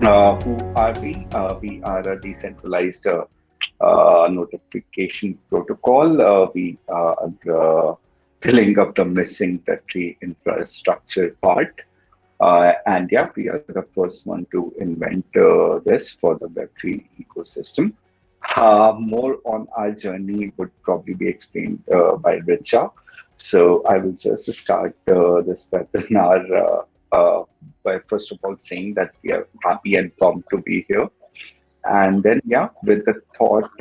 Who are we? We are a decentralized notification protocol. We are filling up the missing battery infrastructure part. And yeah, we are the first one to invent this for the battery ecosystem. More on our journey would probably be explained by Richa. So I will just start this webinar by first of all saying that we are happy and pumped to be here. And then, yeah, with the thought,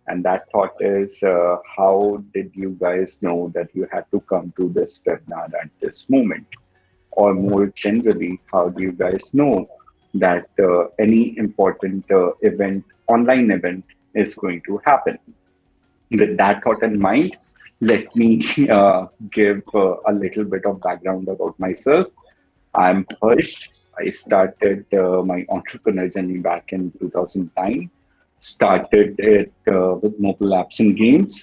and that thought is how did you guys know that you had to come to this webinar at this moment? Or more generally, how do you guys know that any important online event, is going to happen? With that thought in mind, let me give a little bit of background about myself. I'm Harsh. I started my entrepreneur journey back in 2009. Started it with mobile apps and games.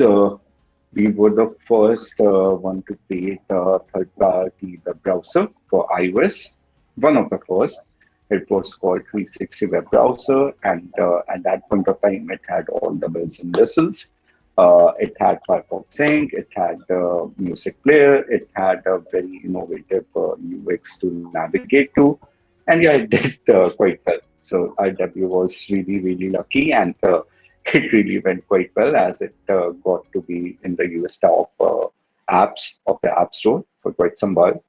We were the first one to create a third-party web browser for iOS. One of the first. It was called 360 web browser, and at that point of time, it had all the bells and whistles. It had Firefox Sync, it had music player, it had a very innovative UX to navigate to, and yeah, it did quite well. So IW was really, really lucky, and it really went quite well as it got to be in the US top apps of the App Store for quite some while.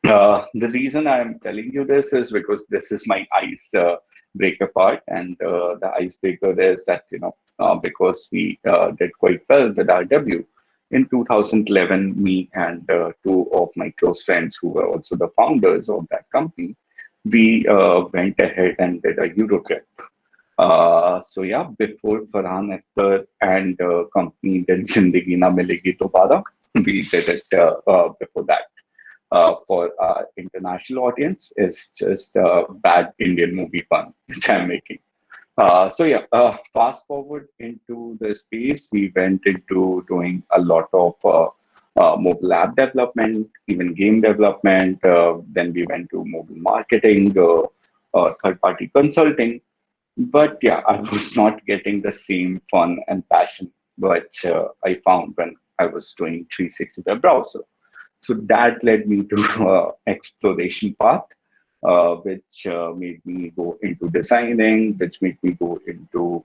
The reason I'm telling you this is because this is my ice breaker part, and the icebreaker is that because we did quite well with RW in 2011, me and two of my close friends who were also the founders of that company, we went ahead and did a Euro trip. So yeah, before Farhan Akhtar and company did Zindagi Na Milegi Dobara, we did it before that. For our international audience is just a bad Indian movie pun, which I'm making. So yeah, fast forward into the space, we went into doing a lot of mobile app development, even game development. Then we went to mobile marketing, third-party consulting. But yeah, I was not getting the same fun and passion which I found when I was doing 360 web browser. So that led me to exploration path, which made me go into designing, which made me go into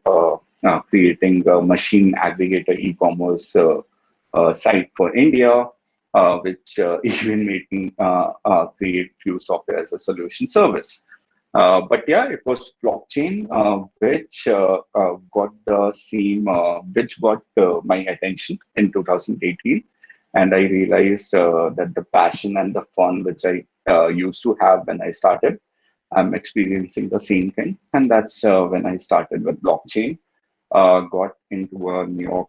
creating a machine aggregator e-commerce site for India, which even made me create few software as a solution service. But yeah, it was blockchain, which got the same, which got my attention in 2018. And I realized that the passion and the fun which I used to have when I started, I'm experiencing the same thing. And that's when I started with blockchain, got into a New York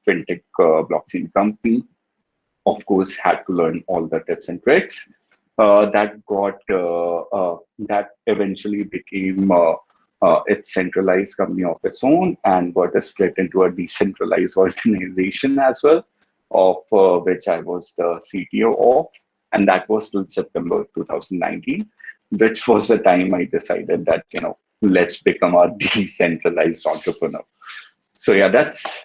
fintech blockchain company. Of course, had to learn all the tips and tricks. That eventually became its centralized company of its own and got split into a decentralized organization as well, of which I was the CTO of, and that was till September 2019, which was the time I decided that let's become a decentralized entrepreneur. So yeah, that's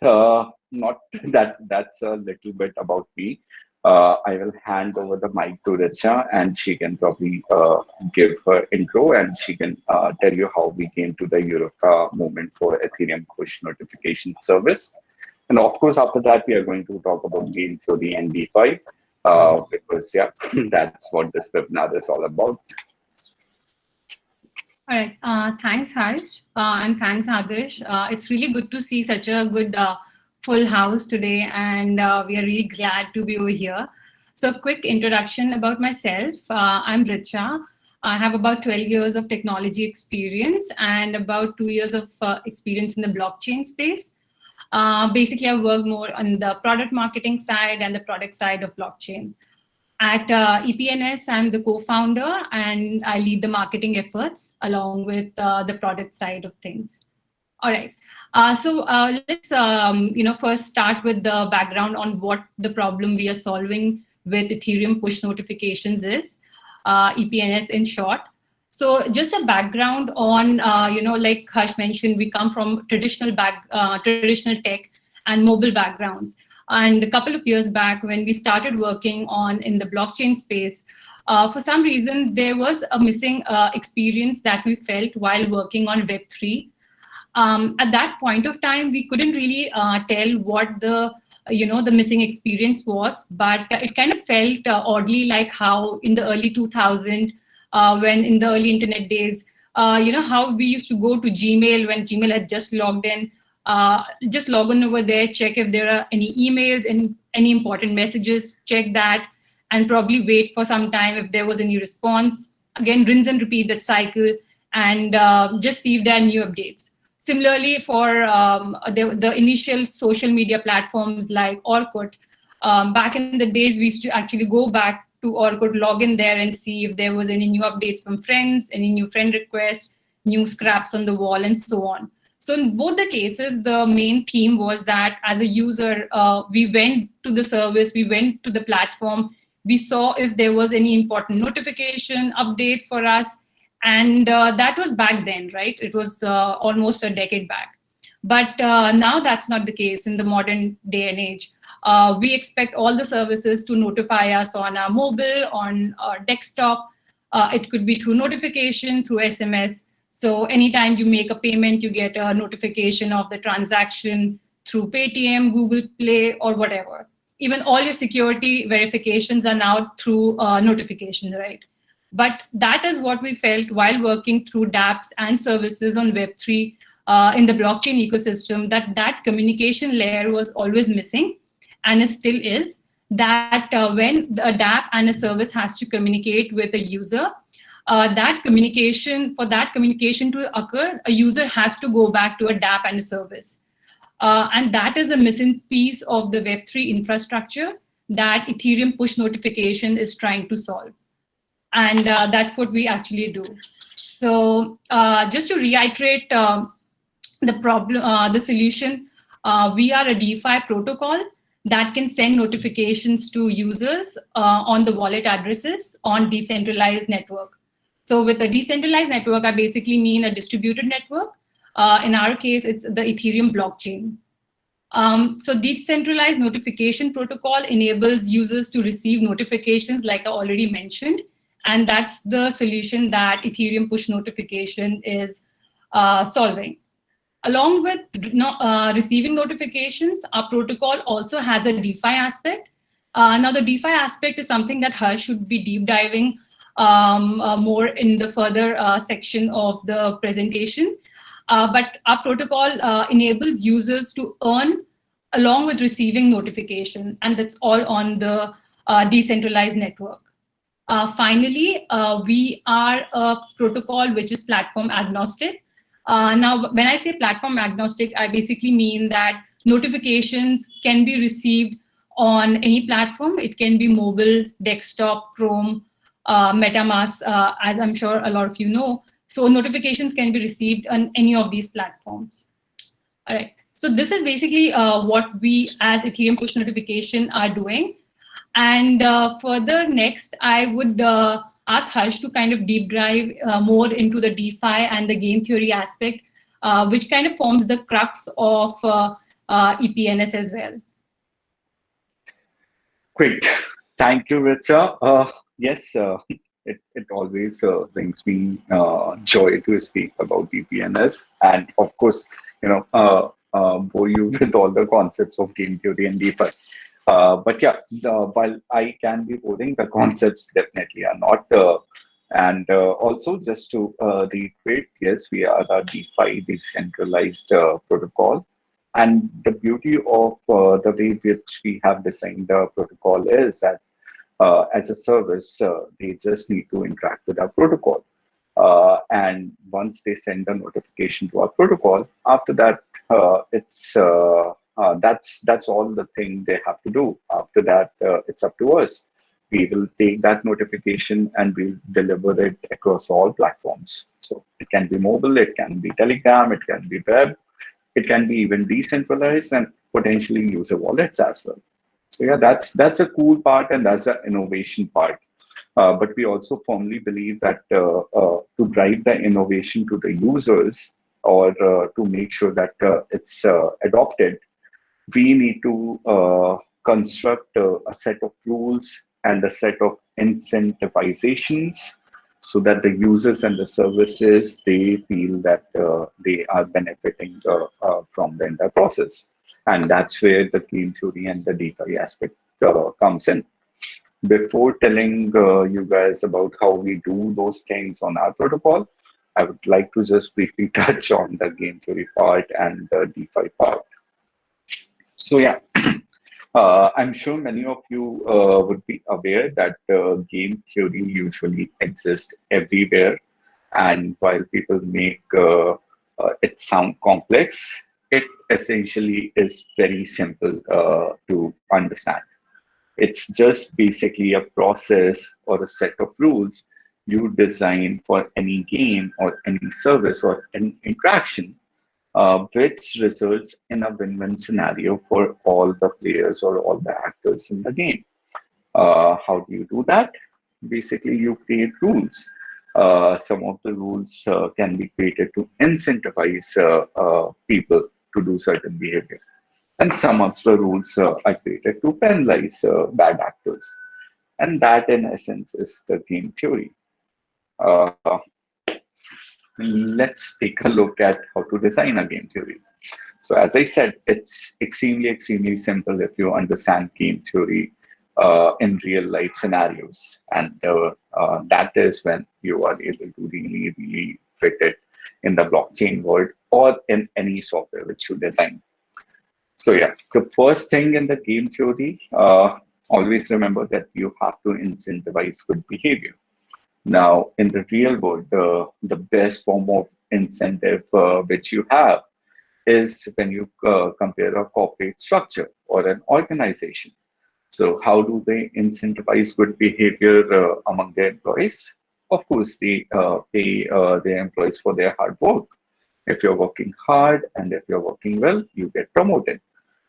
not that's a little bit about me. I will hand over the mic to Richa, and she can probably give her intro, and she can tell you how we came to the Eureka movement for Ethereum push notification service. And of course, after that, we are going to talk about game theory and DeFi, because yeah, that's what this webinar is all about. All right. Thanks, Harsh, and thanks, Adarsh. It's really good to see such a good full house today, and we are really glad to be over here. So, a quick introduction about myself. I'm Richa. I have about 12 years of technology experience and about 2 years of experience in the blockchain space. Basically, I work more on the product marketing side and the product side of blockchain. At EPNS, I'm the co-founder and I lead the marketing efforts along with the product side of things. All right. So let's first start with the background on what the problem we are solving with Ethereum push notifications is, EPNS in short. So just a background on, like Harsh mentioned, we come from traditional tech and mobile backgrounds. And a couple of years back, when we started working on in the blockchain space, for some reason there was a missing experience that we felt while working on Web3. At that point of time, we couldn't really tell what the missing experience was, but it kind of felt oddly like how in the early 2000, when in the early internet days, how we used to go to Gmail when Gmail had just logged in, just log on over there, check if there are any emails and any important messages, check that, and probably wait for some time if there was any response. Again, rinse and repeat that cycle, and just see if there are new updates. Similarly, for the initial social media platforms like Orkut, back in the days, we used to actually go back to Orkut, log in there and see if there was any new updates from friends, any new friend requests, new scraps on the wall, and so on. So in both the cases, the main theme was that as a user, we went to the service, we went to the platform, we saw if there was any important notification, updates for us, and that was back then, right? It was almost a decade back. But now that's not the case in the modern day and age. We expect all the services to notify us on our mobile, on our desktop. It could be through notification, through SMS. So anytime you make a payment, you get a notification of the transaction through Paytm, Google Play, or whatever. Even all your security verifications are now through notifications, right? But that is what we felt while working through dApps and services on Web3 in the blockchain ecosystem, that communication layer was always missing, and it still is. That when a dApp and a service has to communicate with a user, for that communication to occur, a user has to go back to a dApp and a service. And that is a missing piece of the Web3 infrastructure that Ethereum push notification is trying to solve. And that's what we actually do. So just to reiterate the problem, the solution, we are a DeFi protocol that can send notifications to users on the wallet addresses on decentralized network. So with a decentralized network, I basically mean a distributed network. In our case, it's the Ethereum blockchain. So decentralized notification protocol enables users to receive notifications, like I already mentioned, and that's the solution that Ethereum push notification is solving. Along with receiving notifications, our protocol also has a DeFi aspect. Now, the DeFi aspect is something that Harsh should be deep diving more in the further section of the presentation. But our protocol enables users to earn along with receiving notification, and that's all on the decentralized network. Finally, we are a protocol which is platform agnostic. Now, when I say platform agnostic, I basically mean that notifications can be received on any platform. It can be mobile, desktop, Chrome, MetaMask, as I'm sure a lot of you know. So notifications can be received on any of these platforms. All right. So this is basically what we as Ethereum push notification are doing. And further next, I would ask Harsh to kind of deep dive more into the DeFi and the game theory aspect, which kind of forms the crux of EPNS as well. Great. Thank you, Richa. Yes, it always brings me joy to speak about DPNS, and of course, bore you with all the concepts of game theory and DeFi. But yeah, while I can be boring, the concepts definitely are not. And also, just to reiterate, yes, we are a DeFi decentralized protocol. And the beauty of the way which we have designed the protocol is that as a service, they just need to interact with our protocol. And once they send a notification to our protocol, after that, that's all the thing they have to do. After that, it's up to us. We will take that notification and we'll deliver it across all platforms. So it can be mobile, it can be Telegram, it can be web, it can be even decentralized and potentially user wallets as well. So yeah, that's a cool part, and that's the innovation part. But we also firmly believe that to drive the innovation to the users or to make sure that it's adopted, we need to construct a set of rules and a set of incentivizations so that the users and the services they feel that they are benefiting from the entire process, and that's where the game theory and the DeFi aspect comes in. Before telling you guys about how we do those things on our protocol, I would like to just briefly touch on the game theory part and the DeFi part. So yeah, I'm sure many of you would be aware that game theory usually exists everywhere, and while people make it sound complex, it essentially is very simple to understand. It's just basically a process or a set of rules you design for any game or any service or any interaction, which results in a win-win scenario for all the players or all the actors in the game. How do you do that? Basically, you create rules. Some of the rules can be created to incentivize people to do certain behavior, and some of the rules are created to penalize bad actors. And that, in essence, is the game theory. Uh, let's take a look at how to design a game theory. So as I said, it's extremely simple if you understand game theory in real life scenarios. And that is when you are able to really fit it in the blockchain world or in any software which you design. So yeah, the first thing in the game theory, always remember that you have to incentivize good behavior. Now, in the real world, the best form of incentive which you have is when you compare a corporate structure or an organization. So how do they incentivize good behavior among their employees? Of course, they pay their employees for their hard work. If you're working hard and if you're working well, you get promoted.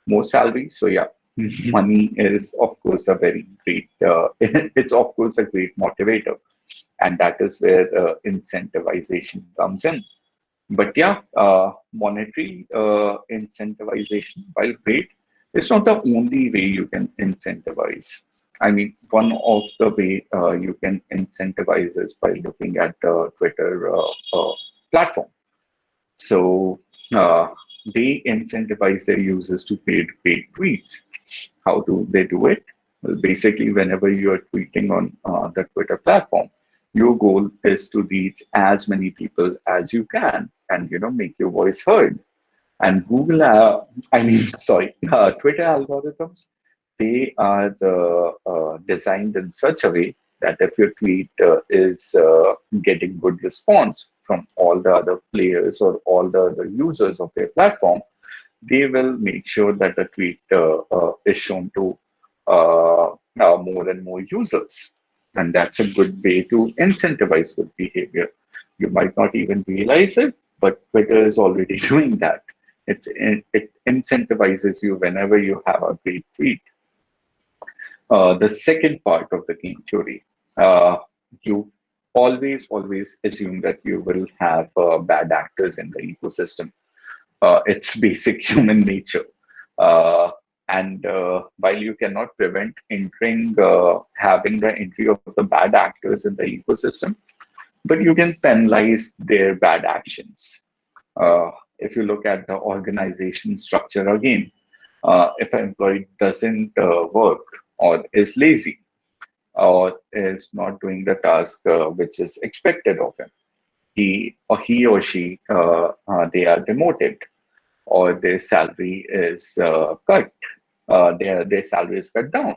More salary. So yeah, money is of course a very great, it's of course a great motivator. And that is where incentivization comes in. But yeah, monetary incentivization, while great, is not the only way you can incentivize. I mean, one of the way you can incentivize is by looking at the Twitter platform. So uh, they incentivize their users to paid tweets. How do they do it? Well, basically, whenever you are tweeting on the Twitter platform, your goal is to reach as many people as you can, and make your voice heard. And Google, I mean, sorry, Twitter algorithms, they are designed in such a way that if your tweet is getting good response from all the other players or all the other users of their platform, they will make sure that the tweet is shown to more and more users. And that's a good way to incentivize good behavior. You might not even realize it, but Twitter is already doing that. It incentivizes you whenever you have a great tweet. The second part of the game theory, you always assume that you will have bad actors in the ecosystem. It's basic human nature. Uh, and while you cannot prevent having the entry of the bad actors in the ecosystem, but you can penalize their bad actions. If you look at the organization structure again, if an employee doesn't work or is lazy or is not doing the task which is expected of him, he or she they are demoted or their salary is cut, their salary is cut down.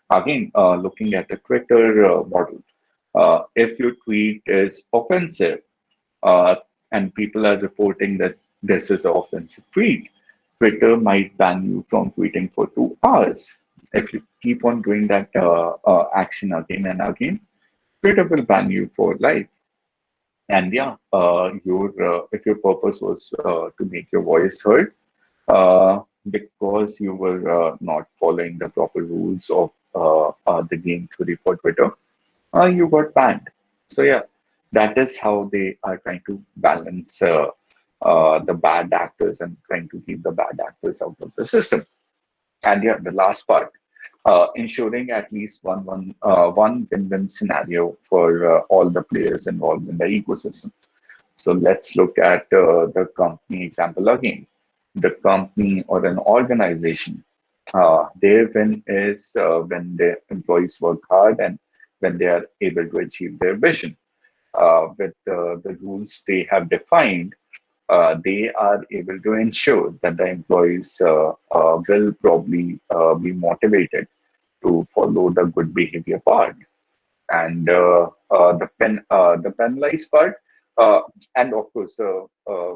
Again, looking at the Twitter model, if your tweet is offensive uh, and people are reporting that this is an offensive tweet, Twitter might ban you from tweeting for 2 hours. If you keep on doing that action again and again, Twitter will ban you for life. And yeah, your if your purpose was to make your voice heard, because you were not following the proper rules of the game theory for Twitter, you got banned. So yeah, that is how they are trying to balance the bad actors and trying to keep the bad actors out of the system. And yeah, the last part, ensuring at least one win-win scenario for all the players involved in the ecosystem. So let's look at the company example again. The company or an organization, their win is when their employees work hard and when they are able to achieve their vision. With the rules they have defined, they are able to ensure that the employees will probably be motivated to follow the good behavior part. And the penalized part, uh, and of course,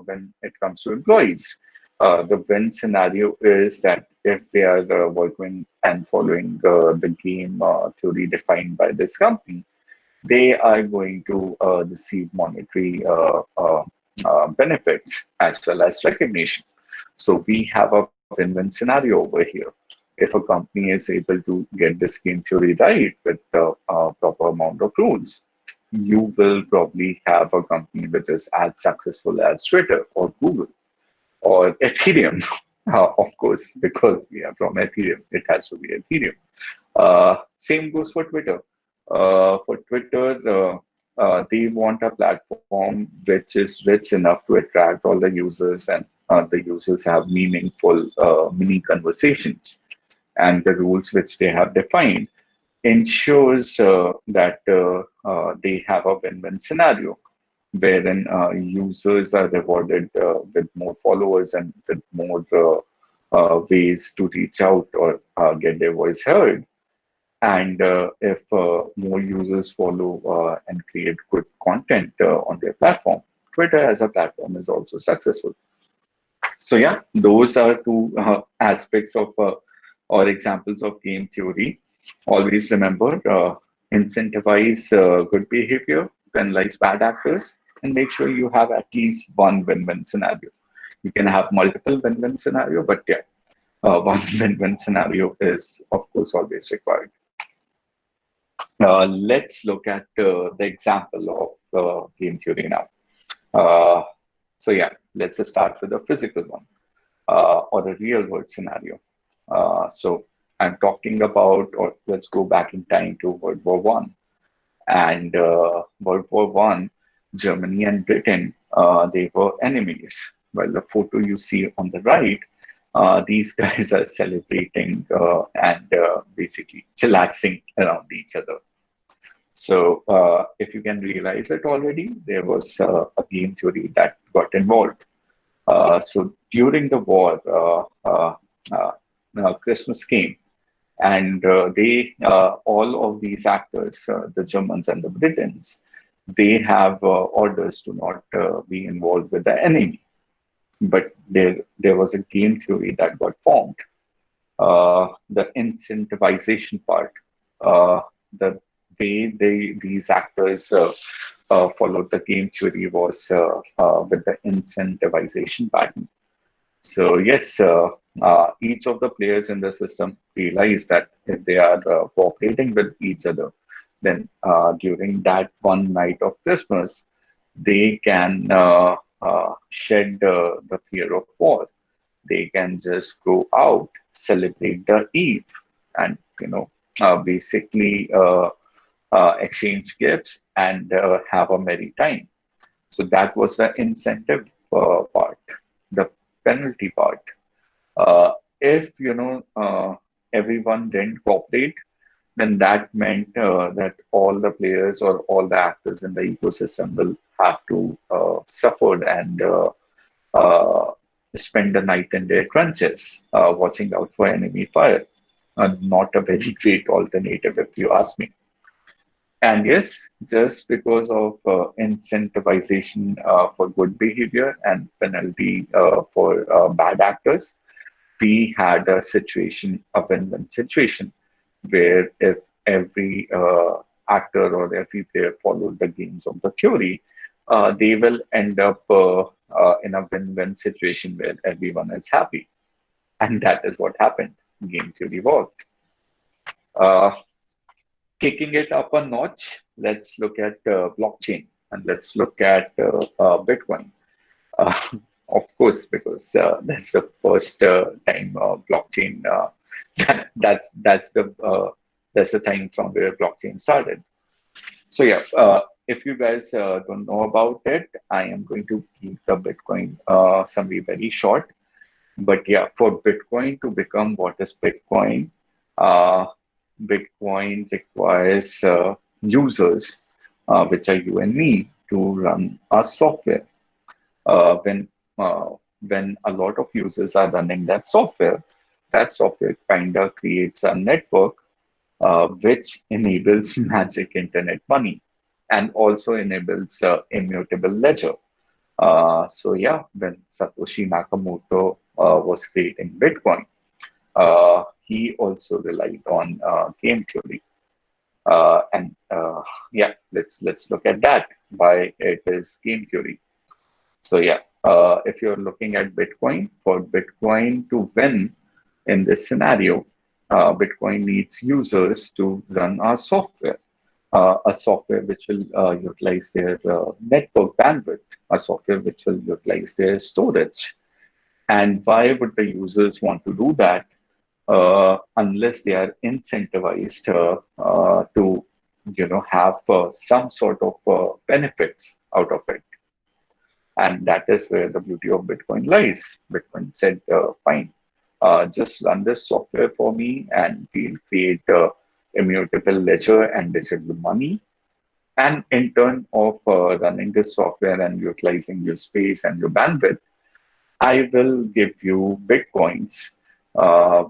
when it comes to employees, the win scenario is that if they are working and following the game theory defined by this company, they are going to receive monetary benefits as well as recognition. So we have a win-win scenario over here. If a company is able to get this game theory right with the proper amount of rules, you will probably have a company which is as successful as Twitter or Google or Ethereum. Of course, because we are from Ethereum, it has to be Ethereum. Same goes for Twitter. For Twitter, they want a platform which is rich enough to attract all the users, and the users have meaningful mini conversations. And the rules which they have defined ensures that they have a win-win scenario wherein users are rewarded with more followers and with more ways to reach out or get their voice heard. And if more users follow and create good content on their platform, Twitter as a platform is also successful. So yeah, those are two aspects of or examples of game theory. Always remember, incentivize good behavior, penalize bad actors, and make sure you have at least one win-win scenario. You can have multiple win-win scenario, but yeah, one win-win scenario is of course always required. Let's look at the example of game theory now. Uh, so yeah, let's just start with a physical one or a real world scenario. So I'm talking about, or let's go back in time to World War One. And World War One, Germany and Britain, they were enemies. While the photo you see on the right, these guys are celebrating and basically chillaxing around each other. So, if you can realize it already, there was a game theory that got involved. So, during the war, Christmas came, and all of these actors, the Germans and the Britons, they have orders to not be involved with the enemy. But there was a game theory that got formed. The incentivization part, the way these actors followed the game theory was with the incentivization pattern. So yes, each of the players in the system realize that if they are cooperating with each other, then during that one night of Christmas, they can shed the fear of war. They can just go out, celebrate the Eve, and basically exchange gifts and have a merry time. So that was the incentive part. The penalty part. If everyone didn't cooperate, then that meant that all the players or all the actors in the ecosystem will have to suffer and uh, spend the night in their trenches, watching out for enemy fire. Not a very great alternative, if you ask me. And yes, just because of incentivization for good behavior and penalty for bad actors, we had a situation, a win-win situation, where if every actor or every player followed the games of the theory, they will end up in a win-win situation where everyone is happy. And that is what happened. Game theory worked. Uh, Kicking it up a notch. let's look at blockchain and let's look at Bitcoin. Uh, of course, because that's the first time blockchain. That's the time from where blockchain started. So yeah, if you guys don't know about it, I am going to keep the Bitcoin summary very short. But yeah, for Bitcoin to become what is Bitcoin, uh, Bitcoin requires users, which are you and me, to run our software. Uh, when uh, when a lot of users are running that software kind of creates a network which enables magic internet money and also enables immutable ledger. So yeah, when Satoshi Nakamoto was creating Bitcoin, he also relied on game theory. And yeah, let's look at that. Why it is game theory. So yeah, if you're looking at Bitcoin, for Bitcoin to win in this scenario, Bitcoin needs users to run our software, a software which will utilize their network bandwidth, a software which will utilize their storage. And why would the users want to do that unless they are incentivized to, have some sort of benefits out of it? And that is where the beauty of Bitcoin lies. Bitcoin said, fine, just run this software for me and we'll create immutable ledger and digital money. And in turn of running this software and utilizing your space and your bandwidth, I will give you Bitcoins,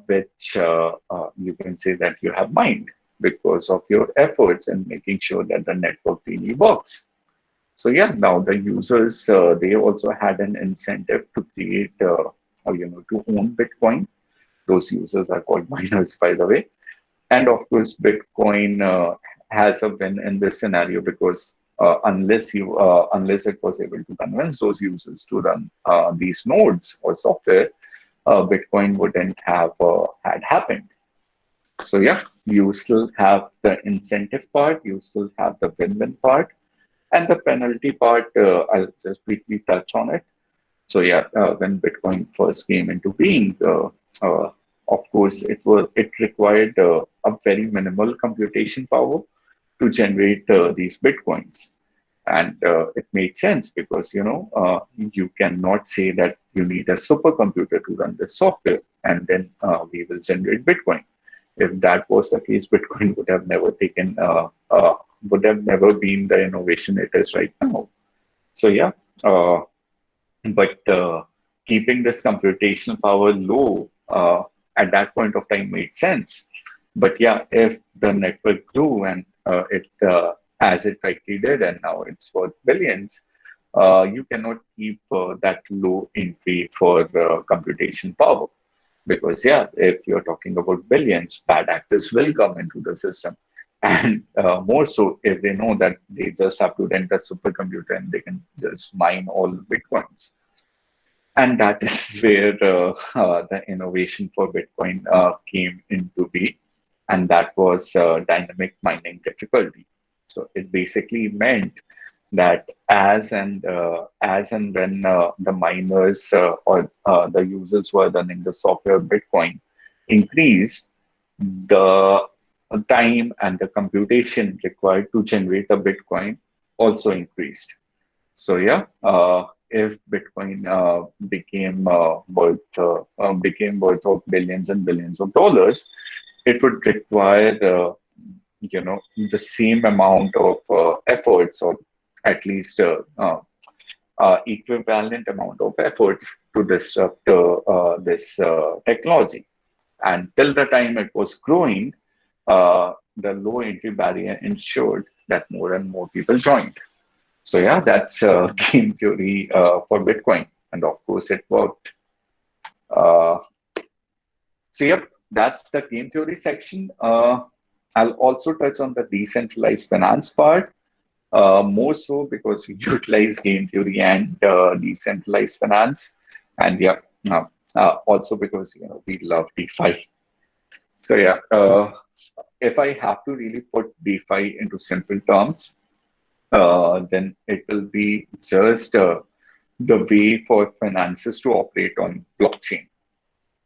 which you can say that you have mined because of your efforts in making sure that the network really works. So yeah, now the users they also had an incentive to create or to own Bitcoin. Those users are called miners, by the way. And of course, Bitcoin has a win in this scenario because unless it was able to convince those users to run these nodes or software, Bitcoin wouldn't have had happened. So yeah, you still have the incentive part, you still have the win-win part, and the penalty part. I'll just briefly touch on it. So yeah, when Bitcoin first came into being, of course, it required a very minimal computation power to generate these Bitcoins, and it made sense because you cannot say that you need a supercomputer to run this software, and then we will generate Bitcoin. If that was the case, Bitcoin would have never been the innovation it is right now. So yeah. But keeping this computational power low at that point of time made sense. But yeah, if the network grew and it as it rightly did, and now it's worth billions, you cannot keep that low entry for computation power. Because yeah, if you're talking about billions, bad actors will come into the system. And more so if they know that they just have to rent a supercomputer and they can just mine all Bitcoins. And that is where the innovation for Bitcoin came into being, and that was dynamic mining difficulty. So it basically meant that as and when the miners or the users who are running the software Bitcoin increase, the time and the computation required to generate a Bitcoin also increased. So yeah, if Bitcoin became worth of billions and billions of dollars, it would require the same amount of efforts, or at least equivalent amount of efforts to disrupt this technology. And till the time it was growing, the low entry barrier ensured that more and more people joined. So yeah, that's game theory for Bitcoin, and of course it worked. Uh, so yep, that's the game theory section. I'll also touch on the decentralized finance part, more so because we utilize game theory and decentralized finance, and yeah, also because we love DeFi. So yeah, if I have to really put DeFi into simple terms, then it will be just the way for finances to operate on blockchain.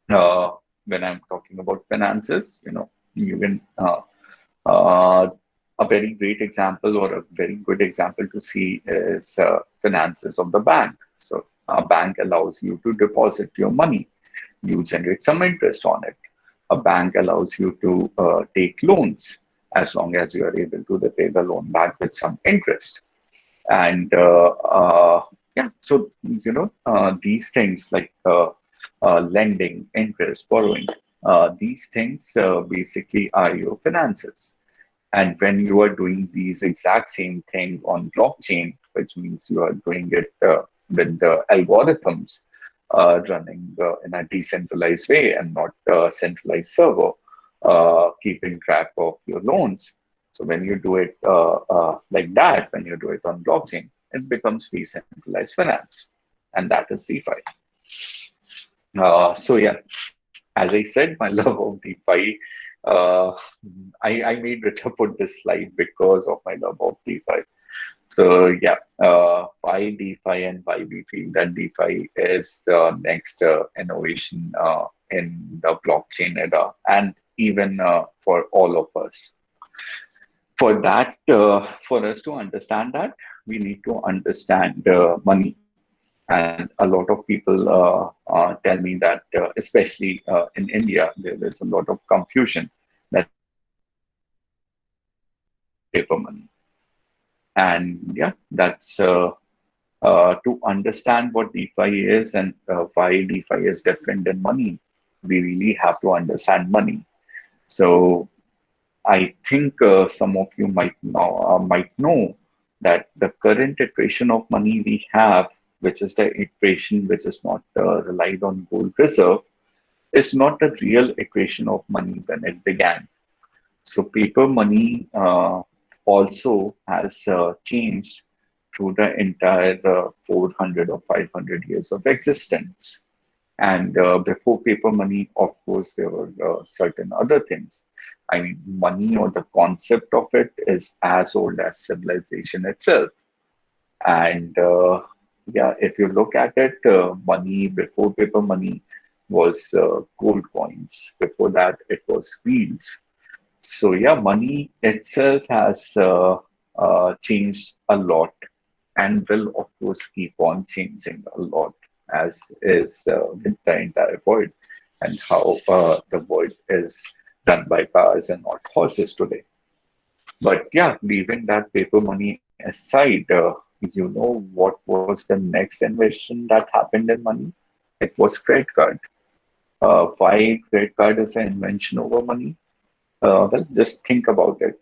Uh, when I'm talking about finances, you can a very great example or a very good example to see is finances of the bank. So a bank allows you to deposit your money. You generate some interest on it. A bank allows you to take loans as long as you are able to repay the loan back with some interest. And yeah, so these things like lending, interest, borrowing, these things basically are your finances. And when you are doing these exact same thing on blockchain, which means you are doing it with the algorithms running in a decentralized way and not a centralized server, keeping track of your loans. So when you do it like that, when you do it on blockchain, it becomes decentralized finance, and that is DeFi. So yeah, as I said, my love of DeFi, uh, I made Richa put this slide because of my love of DeFi. So yeah, why DeFi and why we feel that DeFi is the next innovation in the blockchain era, and even for all of us. For that, for us to understand that, we need to understand money. And a lot of people tell me that, especially in India, there is a lot of confusion that paper money. And yeah, that's to understand what DeFi is and why DeFi is different than money. We really have to understand money. So I think some of you might know that the current iteration of money we have, which is the iteration which is not relied on gold reserve, is not the real iteration of money when it began. So paper money also has changed through the entire 400 or 500 years of existence. And before paper money, of course, there were certain other things. I mean, money or the concept of it is as old as civilization itself. And yeah, if you look at it, money before paper money was gold coins. Before that, it was wheels. So yeah, money itself has changed a lot and will of course keep on changing a lot, as is with the entire world and how the world is run by cars and not horses today. But yeah, leaving that paper money aside, what was the next invention that happened in money? It was credit card. Why credit card is an invention over money? Well, just think about it.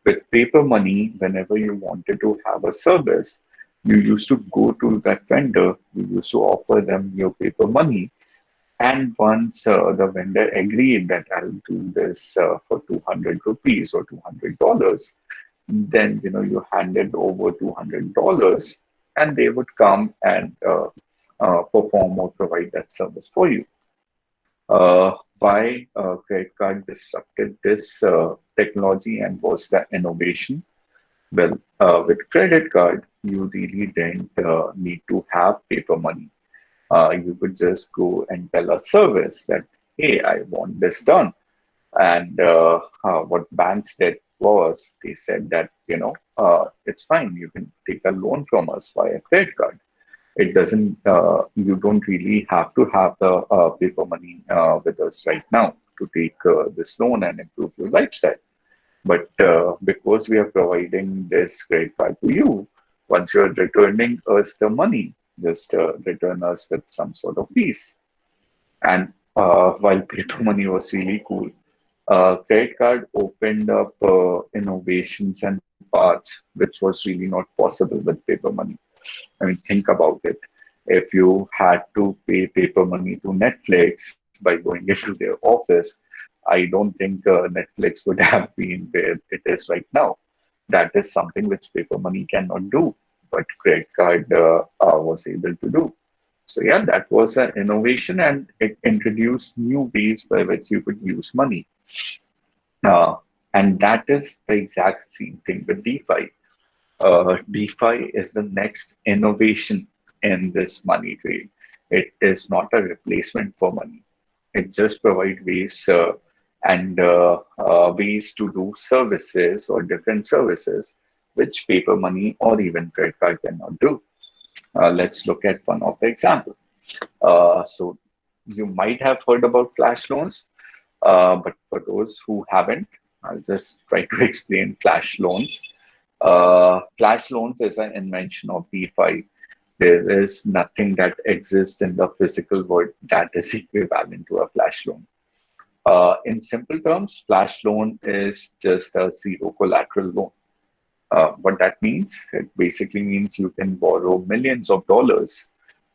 With paper money, whenever you wanted to have a service, you used to go to that vendor, you used to offer them your paper money. And once the vendor agreed that I'll do this for 200 rupees or $200, then you handed over $200 and they would come and perform or provide that service for you. Why credit card disrupted this technology and was the innovation? Well, with credit card, you really didn't need to have paper money. You could just go and tell a service that, hey, I want this done. And what banks did was they said that, it's fine. You can take a loan from us via credit card. It doesn't, you don't really have to have the paper money with us right now to take this loan and improve your lifestyle. But because we are providing this credit card to you, once you're returning us the money, just return us with some sort of fees. And while paper money was really cool, credit card opened up innovations and paths which was really not possible with paper money. I mean, think about it. If you had to pay paper money to Netflix by going into their office, I don't think Netflix would have been where it is right now. That is something which paper money cannot do, but credit card was able to do. So yeah, that was an innovation, and it introduced new ways by which you could use money. And that is the exact same thing with DeFi. DeFi is the next innovation in this money trade. It is not a replacement for money. It just provides ways to do services or different services which paper money or even credit card cannot do. Let's look at one of the example. So you might have heard about flash loans, but for those who haven't, I'll just try to explain flash loans. Flash loans is an invention of DeFi. There is nothing that exists in the physical world that is equivalent to a flash loan. In simple terms, flash loan is just a zero collateral loan. What that means, it basically means you can borrow millions of dollars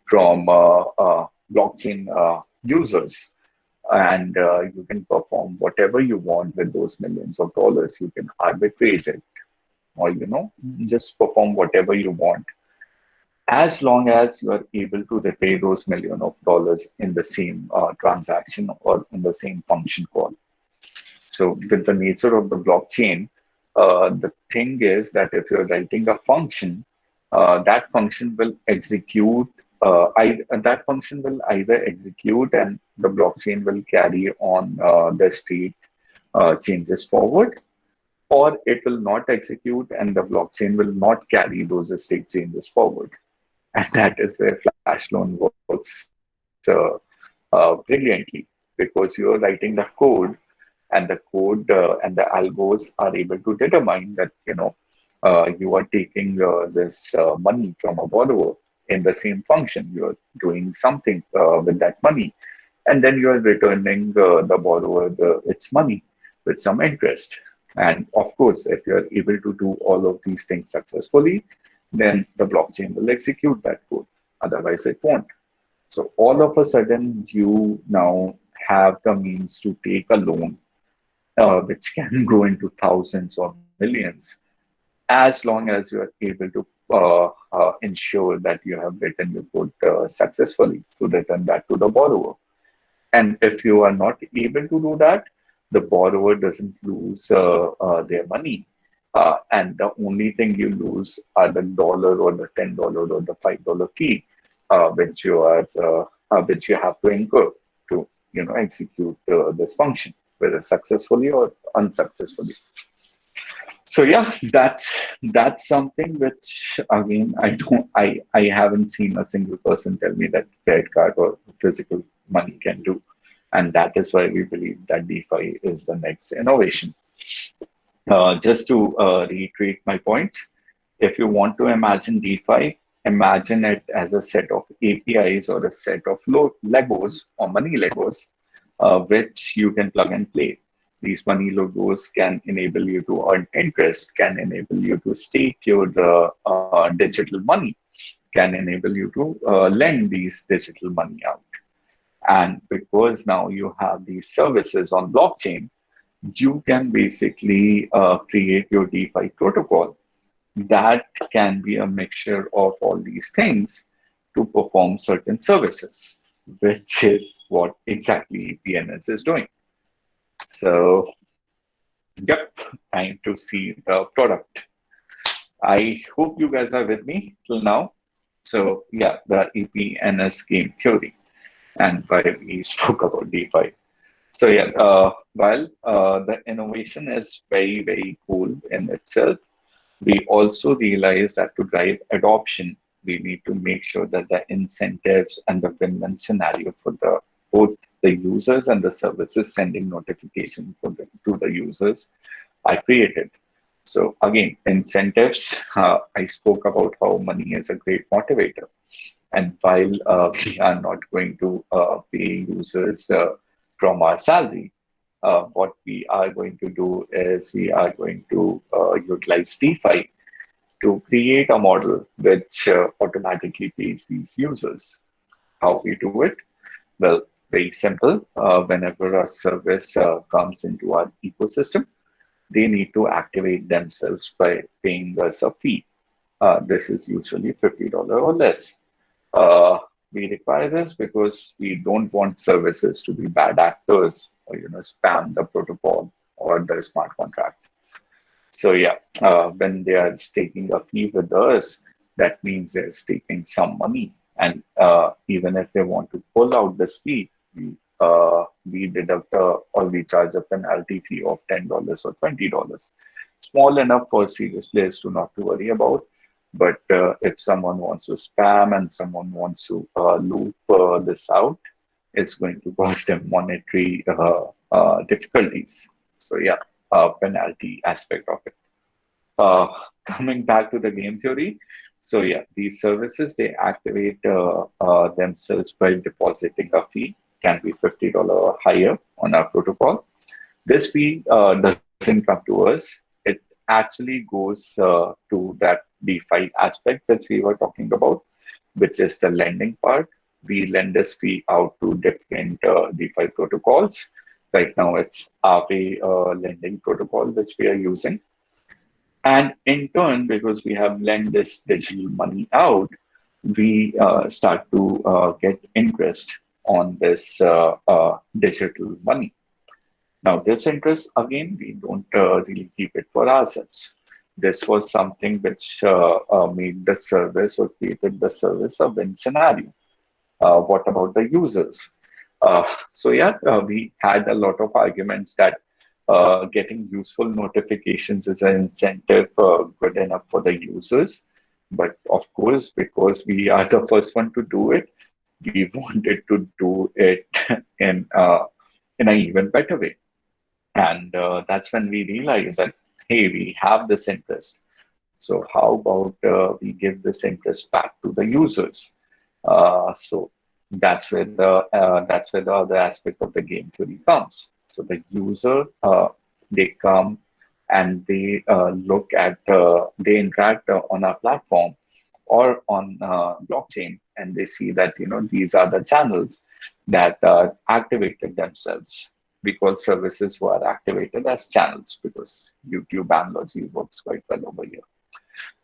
from blockchain users, and you can perform whatever you want with those millions of dollars. You can arbitrage it, or just perform whatever you want, as long as you are able to repay those million of dollars in the same transaction or in the same function call. So with the nature of the blockchain, the thing is that if you're writing a function, that function will execute. That function will either execute and the blockchain will carry on the state changes forward, or it will not execute and the blockchain will not carry those state changes forward. And that is where Flash loan works brilliantly, because you're writing the code, and the algos are able to determine that you are taking this money from a borrower in the same function. You're doing something with that money, and then you are returning the borrower its money with some interest. And of course, if you're able to do all of these things successfully, then the blockchain will execute that code. Otherwise, it won't. So all of a sudden, you now have the means to take a loan, which can go into thousands or millions, as long as you are able to ensure that you have written your code successfully to return that to the borrower. And if you are not able to do that, the borrower doesn't lose their money. And the only thing you lose are the dollar or the $10 or the $5 fee, which you have to incur to execute this function, whether successfully or unsuccessfully. So yeah, that's something which, again, I haven't seen a single person tell me that credit card or physical money can do, and that is why we believe that DeFi is the next innovation. Just to reiterate my points, if you want to imagine DeFi, imagine it as a set of APIs or a set of Legos or money Legos, which you can plug and play. These money Legos can enable you to earn interest, can enable you to stake your digital money, can enable you to lend these digital money out. And because now you have these services on blockchain, you can basically create your DeFi protocol that can be a mixture of all these things to perform certain services, which is what exactly PNS is doing. So, yep, time to see the product. I hope you guys are with me till now. So, yeah, the EPNS game theory and why we spoke about DeFi. So yeah, while the innovation is very, very cool in itself, we also realize that to drive adoption, we need to make sure that the incentives and the win-win scenario for both the users and the services sending notification to the users are created. So again, incentives, I spoke about how money is a great motivator. And while we are not going to pay users from our salary, what we are going to do is we are going to utilize DeFi to create a model which automatically pays these users. How we do it? Well, very simple. Whenever a service comes into our ecosystem, they need to activate themselves by paying us a fee. This is usually $50 or less. Uh, we require this because we don't want services to be bad actors or spam the protocol or the smart contract. So yeah, when they are staking a fee with us, that means they're staking some money. And even if they want to pull out this fee, we deduct or we charge a penalty fee of $10 or $20. Small enough for serious players to not to worry about. But if someone wants to spam and someone wants to loop this out, it's going to cause them monetary difficulties. So yeah, penalty aspect of it. Uh, Coming back to the game theory, so yeah, these services they activate themselves by depositing a fee, can be $50 or higher on our protocol. This fee doesn't come to us; it actually goes to that DeFi aspect that we were talking about, which is the lending part. We lend this fee out to different DeFi protocols. Right now, it's Aave lending protocol which we are using, and in turn, because we have lent this digital money out, we start to get interest on this digital money. Now, this interest, again, we don't really keep it for ourselves. This was something which made the service or created the service a win scenario. What about the users? So yeah, we had a lot of arguments that getting useful notifications is an incentive good enough for the users. But of course, because we are the first one to do it, we wanted to do it in in an even better way. And that's when we realized that, hey, we have this interest. So how about we give this interest back to the users? So that's where the other aspect of the game theory comes. So the user they come and they look at they interact on our platform or on blockchain, and they see that these are the channels that activated themselves. We call services who are activated as channels because YouTube analogy works quite well over here.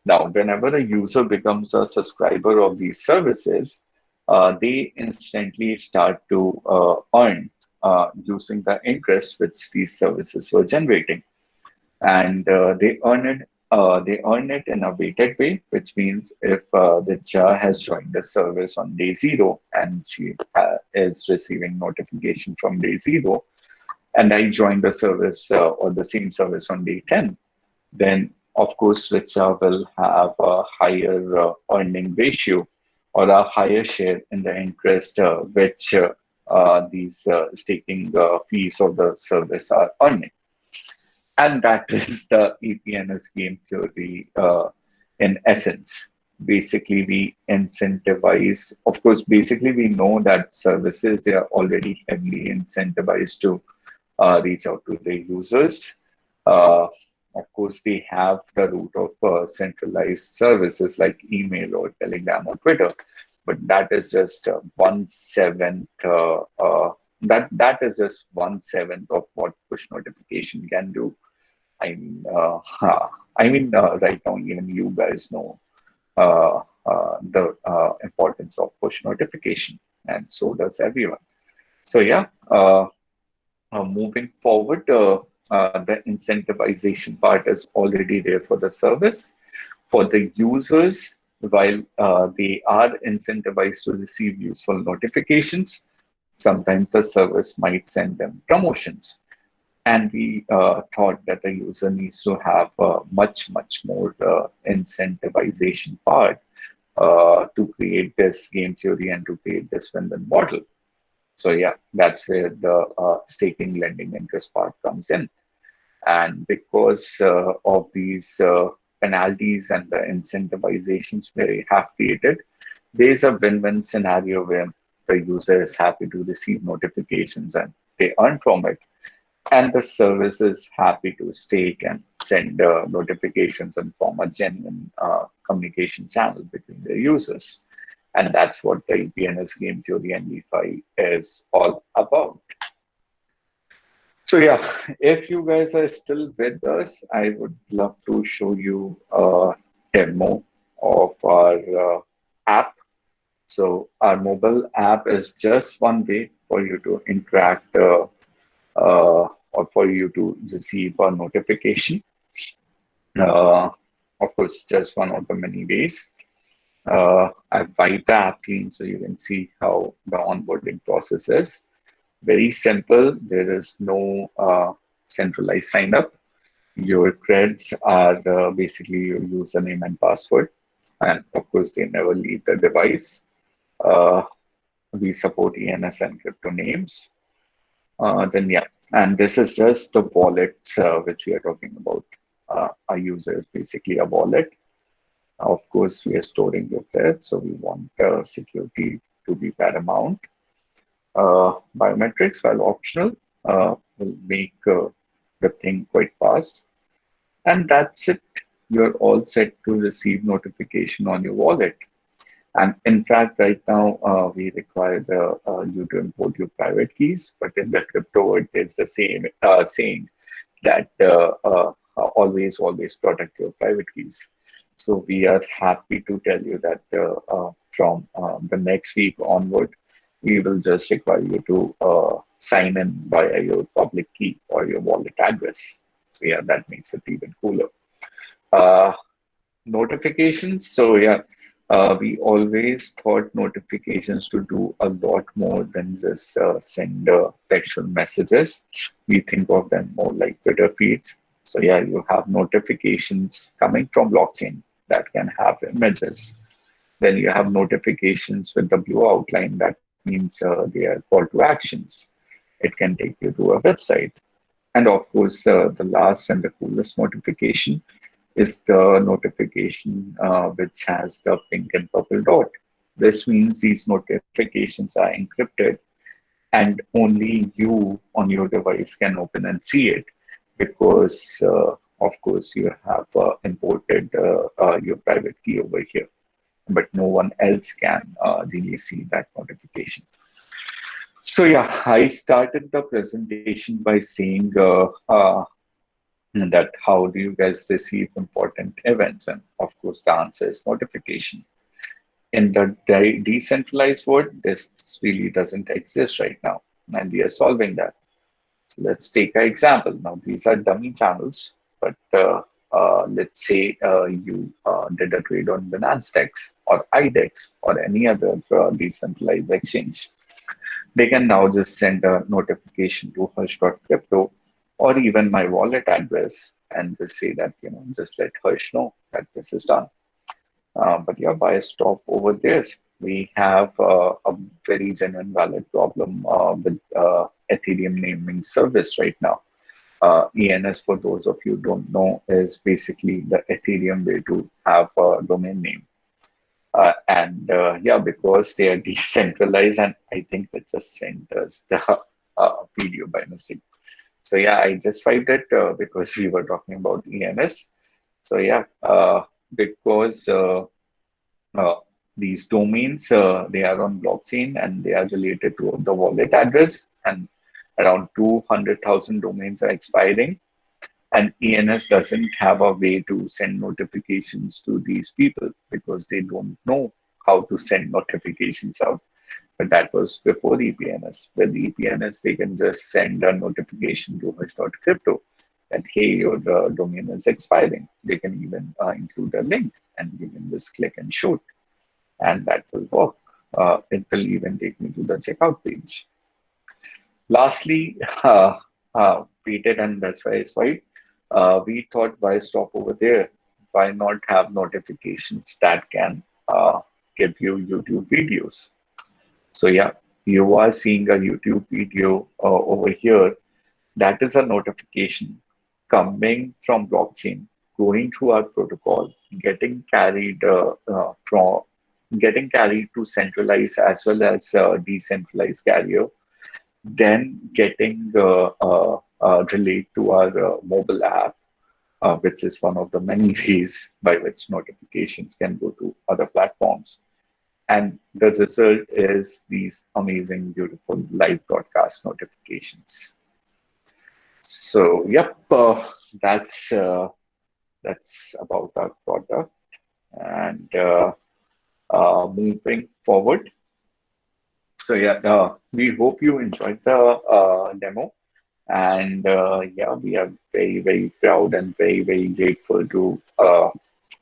Now, whenever a user becomes a subscriber of these services, they instantly start to earn using the interest which these services were generating, and they earn it in a weighted way, which means if the jar has joined the service on day zero and she is receiving notification from day zero, and I joined the service or the same service on day 10, then of course Richa will have a higher earning ratio or a higher share in the interest which these staking fees of the service are earning. And that is the EPNS game theory in essence. Basically, we incentivize, of course, basically, we know that services, they are already heavily incentivized to reach out to their users. Uh, of course, they have the route of centralized services like email or Telegram or Twitter, but that is just one seventh. That is just one seventh of what push notification can do. I mean, right now, even you guys know the importance of push notification, and so does everyone. So yeah, moving forward, the incentivization part is already there for the service. For the users, while they are incentivized to receive useful notifications, sometimes the service might send them promotions. And we thought that the user needs to have much more incentivization part to create this game theory and to create this win-win model. So yeah, that's where the staking lending interest part comes in. And because of these penalties and the incentivizations we have created, there's a win-win scenario where the user is happy to receive notifications and they earn from it, and the service is happy to stake and send notifications and form a genuine communication channel between their users. And that's what the EPNS game theory and DeFi is all about. So yeah, if you guys are still with us, I would love to show you a demo of our app. So our mobile app is just one way for you to interact or for you to receive a notification. Uh, of course, just one of the many ways. I've wiped the app clean so you can see how the onboarding process is. Very simple. There is no centralized sign up. Your creds are basically your username and password. And of course, they never leave the device. Uh, we support ENS and crypto names. Then, yeah. And this is just the wallets which we are talking about. Our user is basically a wallet. Of course, we are storing your creds, so we want security to be paramount. Biometrics, while optional, will make the thing quite fast. And that's it. You're all set to receive notification on your wallet. And in fact, right now, we require you to import your private keys, but in the crypto world, there's the same saying that always protect your private keys. So we are happy to tell you that from the next week onward, we will just require you to sign in via your public key or your wallet address. So yeah, that makes it even cooler. Uh, Notifications. So yeah, we always thought notifications to do a lot more than just send textual messages. We think of them more like Twitter feeds. So yeah, you have notifications coming from blockchain that can have images. Then you have notifications with the blue outline. That means they are call to actions. It can take you to a website. And of course, the last and the coolest notification is the notification which has the pink and purple dot. This means these notifications are encrypted and only you on your device can open and see it because, of course, you have imported your private key over here, but no one else can really see that notification. So yeah, I started the presentation by saying that how do you guys receive important events? And of course, the answer is notification. In the decentralized world, this really doesn't exist right now, and we are solving that. So let's take an example. Now, these are dummy channels, but let's say you did a trade on Binance Dex or IDEX or any other decentralized exchange. They can now just send a notification to Harsh.crypto or even my wallet address and just say that, just let Harsh know that this is done. But yeah, why stop over there? We have a very genuine valid problem with Ethereum naming service right now. ENS, for those of you who don't know, is basically the Ethereum way to have a domain name. And yeah, because they are decentralized, and I think they just sent us the video by mistake. So yeah, I just filed it because we were talking about ENS. So yeah, because uh, these domains they are on blockchain and they are related to the wallet address, and around 200,000 domains are expiring. And ENS doesn't have a way to send notifications to these people because they don't know how to send notifications out. But that was before EPNS. With EPNS, they can just send a notification to Hush.crypto that, hey, your domain is expiring. They can even include a link and you can just click and shoot, and that will work. It will even take me to the checkout page. Lastly, we did, and that's why I swiped. We thought, why stop over there? Why not have notifications that can give you YouTube videos? So yeah, you are seeing a YouTube video over here. That is a notification coming from blockchain, going through our protocol, getting carried to centralized as well as decentralized carrier, then getting relayed to our mobile app, which is one of the many ways by which notifications can go to other platforms. And the result is these amazing, beautiful live broadcast notifications. So, yep, that's about our product. And moving forward, so yeah, we hope you enjoyed the demo. And yeah, we are very, very proud and very, very grateful to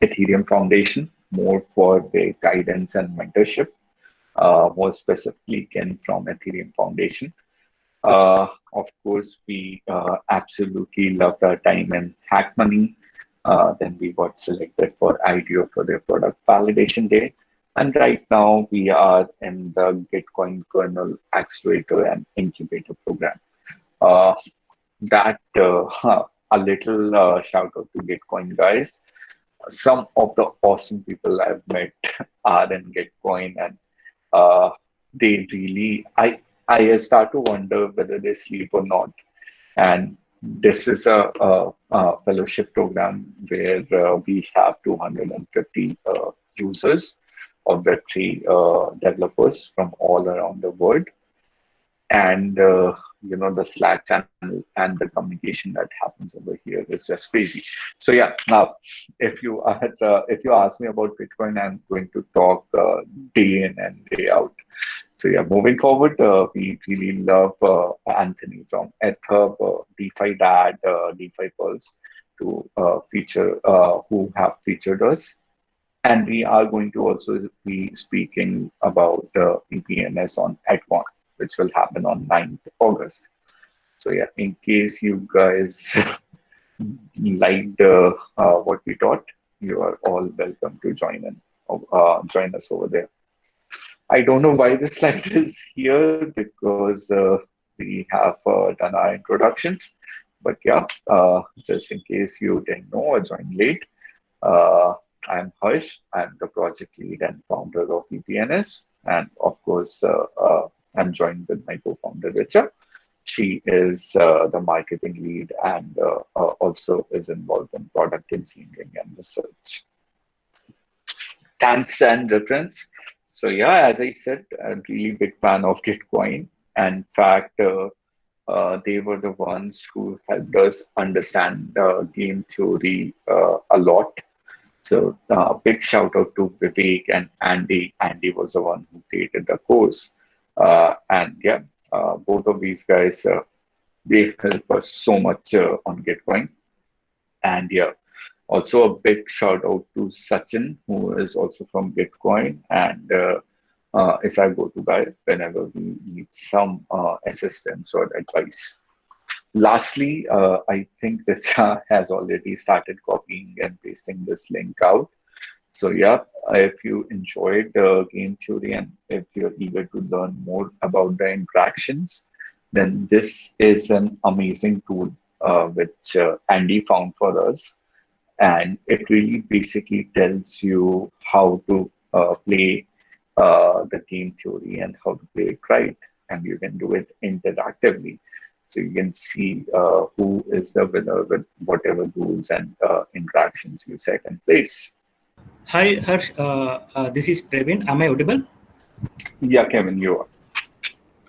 Ethereum Foundation more for their guidance and mentorship. More specifically, Ken from Ethereum Foundation. Of course, we absolutely loved our time in Hack Money. Then we got selected for IDO for their product validation day. And right now, we are in the Gitcoin kernel accelerator and incubator program. Uh, that a little shout out to Gitcoin guys. Some of the awesome people I've met are in Gitcoin, and uh, they really, I start to wonder whether they sleep or not. And this is a fellowship program where we have 250 users of Web3 developers from all around the world. And the Slack channel and the communication that happens over here is just crazy. So yeah, now if you ask me about Bitcoin, I'm going to talk day in and day out. So yeah, moving forward, we really love Anthony from EthHub, DeFi Dad, DeFi Pulse to feature who have featured us. And we are going to also be speaking about EPNS on EdCon, which will happen on 9th August. So yeah, in case you guys liked what we taught, you are all welcome to join us over there. I don't know why this slide is here because we have done our introductions. But yeah, just in case you didn't know or joined late, uh, I'm Harsh. I'm the project lead and founder of EPNS. And of course, I'm joined with my co-founder, Richa. She is the marketing lead and also is involved in product engineering and research. Thanks and reference. So yeah, as I said, I'm really big fan of Gitcoin. And in fact, they were the ones who helped us understand game theory a lot. So big shout out to Vivek and Andy. Andy was the one who created the course. And yeah, both of these guys, they help us so much on Gitcoin. And yeah, also a big shout out to Sachin, who is also from Bitcoin and is our go-to guy whenever we need some assistance or advice. Lastly, I think Richa has already started copying and pasting this link out. So yeah, if you enjoyed game theory and if you're eager to learn more about the interactions, then this is an amazing tool which Andy found for us, and it really basically tells you how to play the game theory and how to play it right, and you can do it interactively. So you can see who is the winner with whatever rules and interactions you set in place. Hi, Harsh. This is Praveen. Am I audible? Yeah, Kevin, you are.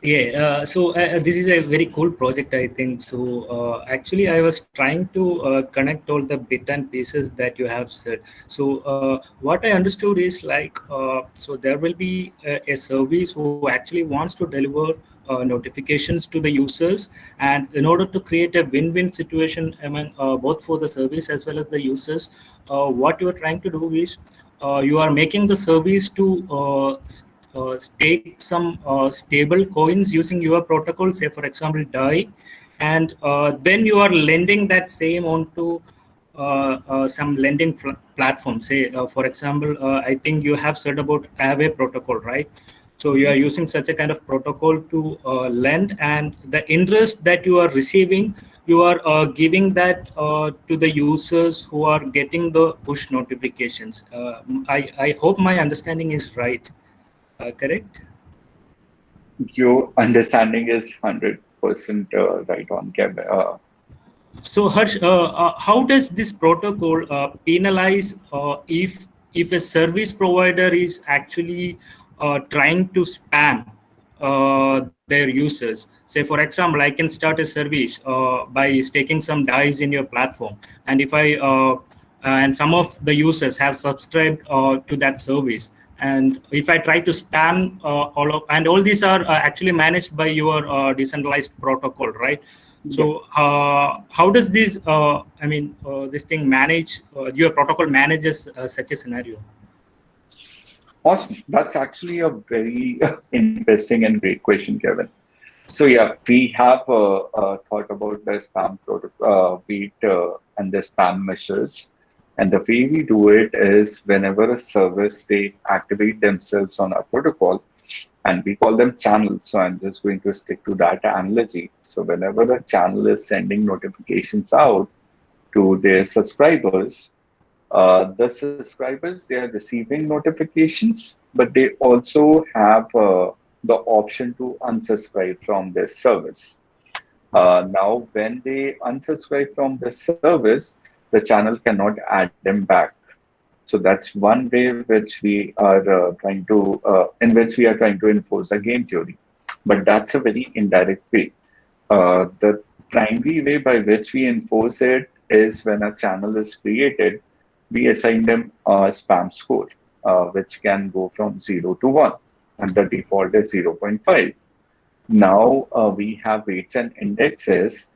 Yeah, this is a very cool project, I think. So actually, I was trying to connect all the bit and pieces that you have said. So what I understood is like, so there will be a service who actually wants to deliver notifications to the users, and in order to create a win-win situation, I mean, both for the service as well as the users, what you are trying to do is you are making the service to stake some stable coins using your protocol, say for example DAI, and then you are lending that same onto some lending platform. Say for example, I think you have said about Aave protocol, right? So you are using such a kind of protocol to lend, and the interest that you are receiving, you are giving that to the users who are getting the push notifications. I hope my understanding is right. Correct? Your understanding is 100% right on, Kevin. So Harsh, how does this protocol penalize if a service provider is actually trying to spam their users? Say for example, I can start a service by staking some DAIs in your platform, and if I and some of the users have subscribed to that service, and if I try to spam all these are actually managed by your decentralized protocol, right? So how does this, this thing manage, your protocol manages such a scenario? Awesome. That's actually a very interesting and great question, Kevin. So yeah, we have thought about the spam protocol, and the spam measures. And the way we do it is whenever a service, they activate themselves on a protocol, and we call them channels. So I'm just going to stick to that analogy. So whenever a channel is sending notifications out to their subscribers, the subscribers, they are receiving notifications, but they also have the option to unsubscribe from this service. Now, when they unsubscribe from this service, the channel cannot add them back. So that's one way which we are in which we are trying to enforce a game theory. But that's a very indirect way. The primary way by which we enforce it is when a channel is created, we assign them a spam score, which can go from 0 to 1, and the default is 0.5. Now we have weights and indexes,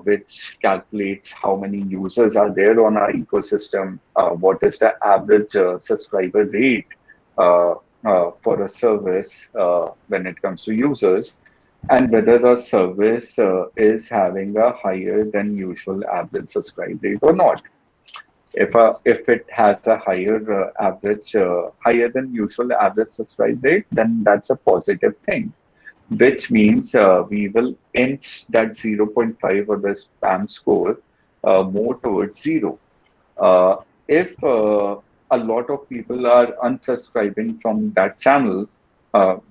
which calculates how many users are there on our ecosystem, what is the average subscriber rate for a service when it comes to users, and whether the service is having a higher than usual average subscribe rate or not. If it has a higher than usual average subscribe rate, then that's a positive thing, which means we will inch that zero point 0.5 or the spam score more towards zero. If a lot of people are unsubscribing from that channel,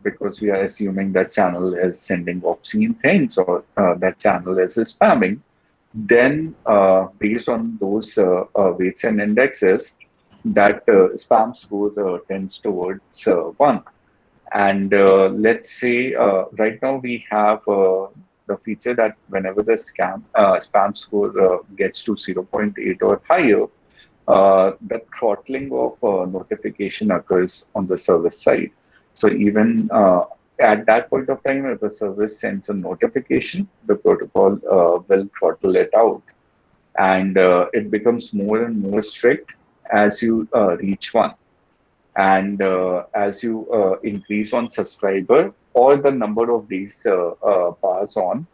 because we are assuming that channel is sending obscene things, or that channel is spamming, then based on those weights and indexes, that spam score tends towards 1. And let's say right now we have the feature that whenever the spam score gets to 0.8 or higher, the throttling of notification occurs on the service side. So even at that point of time, if the service sends a notification, the protocol will throttle it out. And it becomes more and more strict as you reach 1. And as you increase on subscriber or the number of days pass on,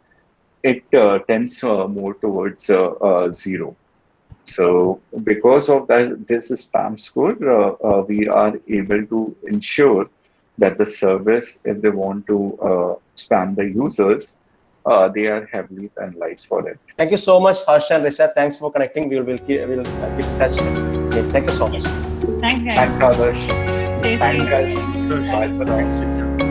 it tends more towards 0. So because of that, this spam score, we are able to ensure that the service, if they want to spam the users, they are heavily penalized for it. Thank you so much, Harsh and Richa. Thanks for connecting. We'll keep in touch. Okay, thank you so much. Thanks, guys. Thanks, Adarsh. Stay Thanks, safe. guys. Bye for now. Thanks, Richa.